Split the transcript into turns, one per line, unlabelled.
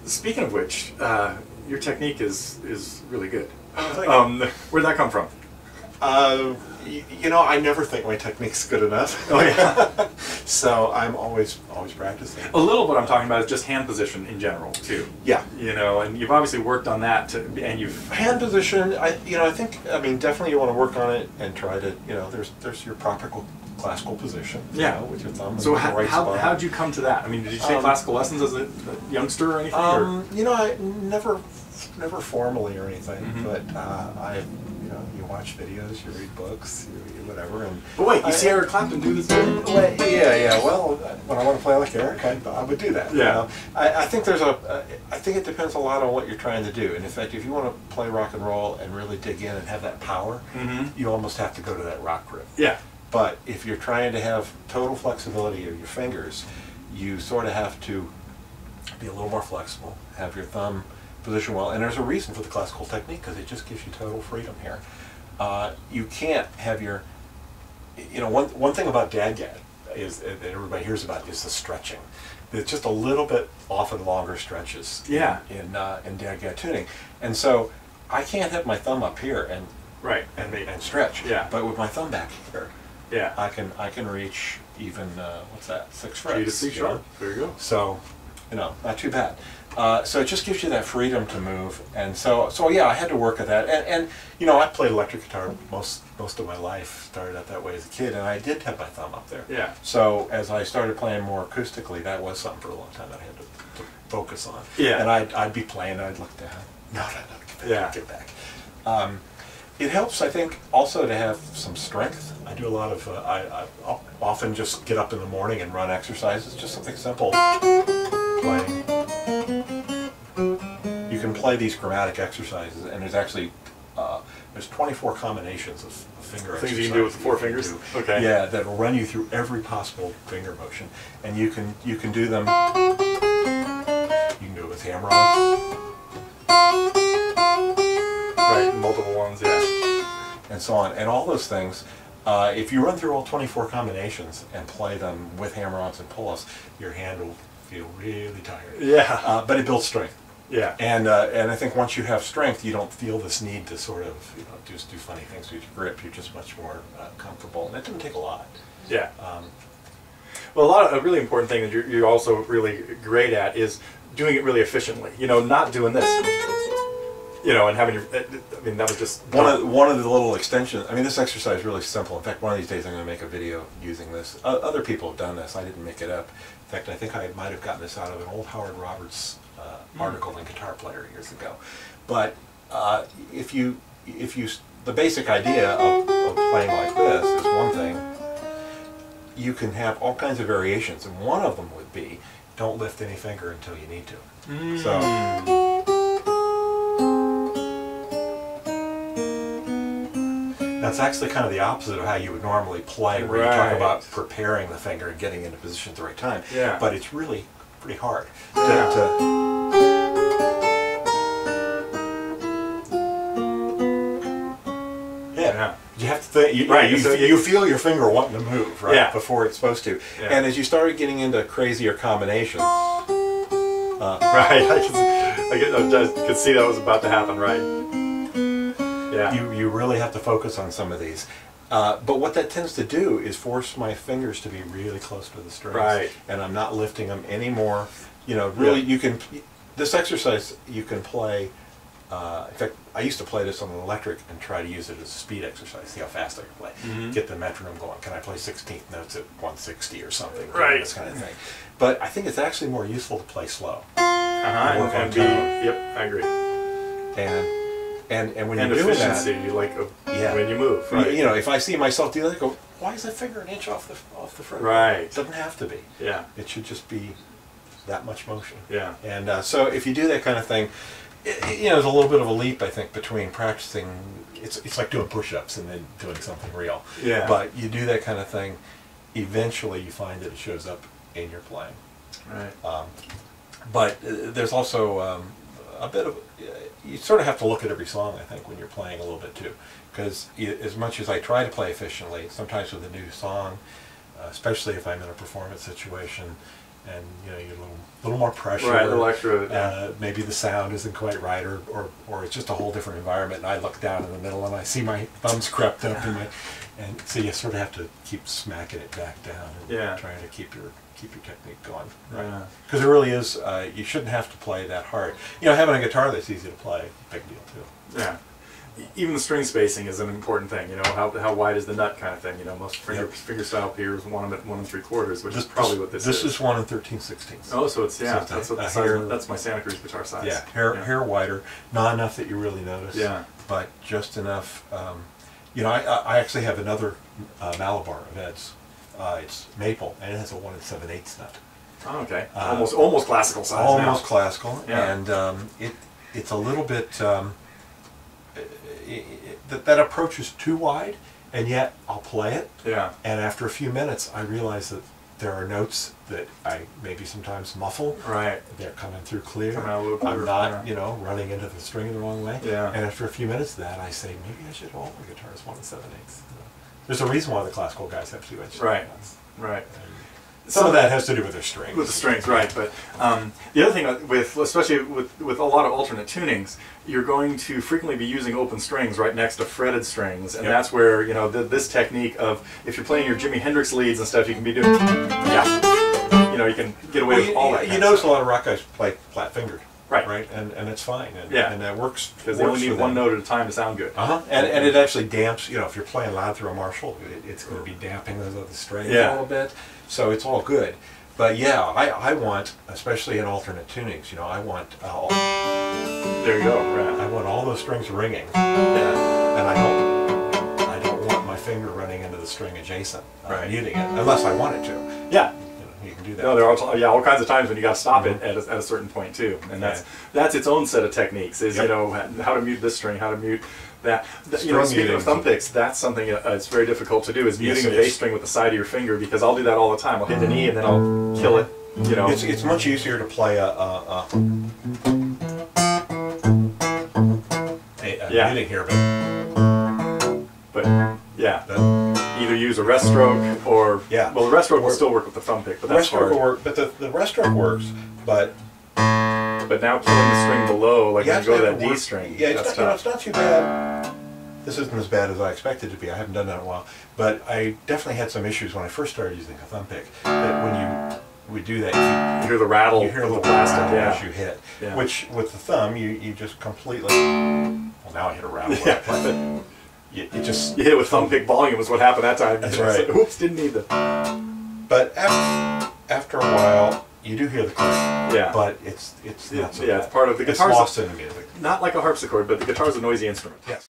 Speaking of which, your technique is really good. Where'd that come from?
You know, I never think my technique's good enough.
Oh yeah.
So I'm always practicing.
A little bit I'm talking about is just hand position in general too.
Yeah.
You know, and you've obviously worked on that and you've
Hand position. I mean, definitely you want to work on it and try to, you know, there's your proper classical position.
Yeah.
You know, with your thumb.
So
in the right spot.
how'd you come to that? I mean, did you take classical lessons as a youngster or anything?
You know, I never formally or anything, but you know, you watch videos, you read books, you whatever, and.
But wait, you see Eric Clapton do this?
Yeah. Well, when I want to play like Eric, I would do that.
Yeah.
You know? I think I think it depends a lot on what you're trying to do, and in fact, if you want to play rock and roll and really dig in and have that power, you almost have to go to that rock grip.
Yeah.
But if you're trying to have total flexibility of your fingers, you sort of have to be a little more flexible, have your thumb position well, and there's a reason for the classical technique because it just gives you total freedom here. You can't have your, you know, one thing about dadgad is that everybody hears about is the stretching. It's just a little bit often longer stretches.
Yeah.
In dadgad tuning, and so I can't have my thumb up here and and stretch.
Yeah.
But with my thumb back here,
yeah,
I can reach even what's that, 6 frets.
G to C sharp. There you go.
So, you know, not too bad. So it just gives you that freedom to move, and so yeah, I had to work at that. And you know, I played electric guitar most of my life. Started out that way as a kid, and I did have my thumb up there.
Yeah.
So as I started playing more acoustically, that was something for a long time that I had to focus on.
Yeah.
And I'd be playing, I'd look down. No, get back. It helps, I think, also to have some strength. I do a lot of, I'll often just get up in the morning and run exercises, just something simple. Playing. You can play these chromatic exercises, and there's actually, there's 24 combinations of finger exercises.
Things you can do with the 4 fingers? Okay.
Yeah, that will run you through every possible finger motion. And you can do them, you can do it with hammer-ons.
Right, multiple ones, yeah.
And so on, and all those things. If you run through all 24 combinations and play them with hammer-ons and pull-offs, your hand will feel really tired.
Yeah.
But it builds strength.
Yeah.
And I think once you have strength, you don't feel this need to sort of, you know, just do funny things with your grip. You're just much more comfortable, and it doesn't take a lot.
Yeah. Well, a really important thing that you're also really great at is doing it really efficiently. You know, not doing this. You know, and having your, I mean, that was just
one of the little extensions. I mean, this exercise is really simple. In fact, one of these days I'm going to make a video using this. Other people have done this. I didn't make it up. In fact, I think I might have gotten this out of an old Howard Roberts article in Guitar Player years ago. But the basic idea of playing like this is one thing. You can have all kinds of variations, and one of them would be don't lift any finger until you need to. So. That's actually kind of the opposite of how you would normally play, where you talk about preparing the finger and getting into position at the right time.
Yeah.
But it's really pretty hard You have to think. You feel your finger wanting to move before it's supposed to. Yeah. And as you started getting into crazier combinations,
I could see that was about to happen. Right. Yeah.
You really have to focus on some of these. But what that tends to do is force my fingers to be really close to the strings.
Right.
And I'm not lifting them anymore. You know, really, you can, this exercise you can play, in fact, I used to play this on an electric and try to use it as a speed exercise, see how fast I can play. Get the metronome going. Can I play 16th notes at 160 or something?
Right.
This kind of thing. But I think it's actually more useful to play slow.
Yep, I agree.
And when
you're doing efficiency, that, when you move, right?
You know, if I see myself do that, I go, why is that finger an inch off the front?
Right.
It doesn't have to be.
Yeah.
It should just be that much motion.
Yeah.
And so if you do that kind of thing, you know, there's a little bit of a leap, I think, between practicing. It's like doing push-ups and then doing something real.
Yeah.
But you do that kind of thing, eventually you find that it shows up in your playing.
Right.
But there's also a bit of, you sort of have to look at every song, I think, when you're playing a little bit too. Because as much as I try to play efficiently, sometimes with a new song, especially if I'm in a performance situation, and you know, you're a little more pressure.
Right, a little extra.
Maybe the sound isn't quite right, or it's just a whole different environment. And I look down in the middle and I see my thumbs crept up, and so you sort of have to keep smacking it back down and trying to keep your technique going, right? Because it really is. You shouldn't have to play that hard. You know, having a guitar that's easy to play, big deal too.
Yeah. Even the string spacing is an important thing. You know, how wide is the nut kind of thing. You know, most finger style here is 1 3/4, which is probably what this is.
This is 1 13/16.
Oh, so it's that's what the size. That's my Santa Cruz guitar size.
Yeah, hair wider, not enough that you really notice.
Yeah.
But just enough. You know, I actually have another Malabar of Ed's. It's maple, and it has a 1 7/8 nut. Oh,
okay. Almost classical size.
Almost classical,
yeah.
And it's a little bit. That approach is too wide, and yet I'll play it.
Yeah.
And after a few minutes, I realize that there are notes that I maybe sometimes muffle.
Right.
They're coming through clear.
Coming out a little clearer.
I'm not, you know, running into the string the wrong way.
Yeah.
And after a few minutes of that, I say, maybe I should hold my guitars 1 7/8. There's a reason why the classical guys have 2-inch.
Right. Right.
Some of that has to do with their strings.
With the strings, right. But the other thing, especially with a lot of alternate tunings, you're going to frequently be using open strings right next to fretted strings, and that's where, you know, this technique of, if you're playing your Jimi Hendrix leads and stuff, you can be doing, you know, you can get away with all that.
You notice a lot of rock guys play flat-fingered.
Right.
Right, and it's fine, and that works.
Because they only need one note at a time to sound good.
And it actually damps, you know, if you're playing loud through a Marshall, it's going to be damping those other strings a little bit, so it's all good. But yeah, I want, especially in alternate tunings, you know, I want
there you go, right.
I want all those strings ringing, and I don't want my finger running into the string adjacent, muting it, unless I want it to.
Yeah.
You can do that.
No, there are all kinds of times when you got to stop it at a certain point too, and that's its own set of techniques. Is you know, how to mute this string, how to mute that. You know, speaking of thumb picks, that's something it's very difficult to do. Is muting a bass string with the side of your finger, because I'll do that all the time. I'll hit an E and then I'll kill it. You know,
it's much easier to play a muting here,
but either use a rest stroke or well, the rest stroke will still work with the thumb pick, but that's hard.
Will work, but the rest stroke works, but
now killing the string below, like when you go to that D string,
it's not too bad. This isn't as bad as I expected it to be. I haven't done that in a while, but I definitely had some issues when I first started using a thumb pick. That when you would do that,
you hear the rattle,
you hear a little
plastic
rattle as you hit. Which with the thumb, you just completely. Well, now I hit a rattle. You hit
it with thumb pick volume is what happened that time.
That's right.
Like, oops, didn't need the.
But after a while, you do hear the click. Yeah. But it's not so bad.
It's part of the guitar.
It's lost in the music.
Not like a harpsichord, but the guitar's a noisy instrument.
Yes.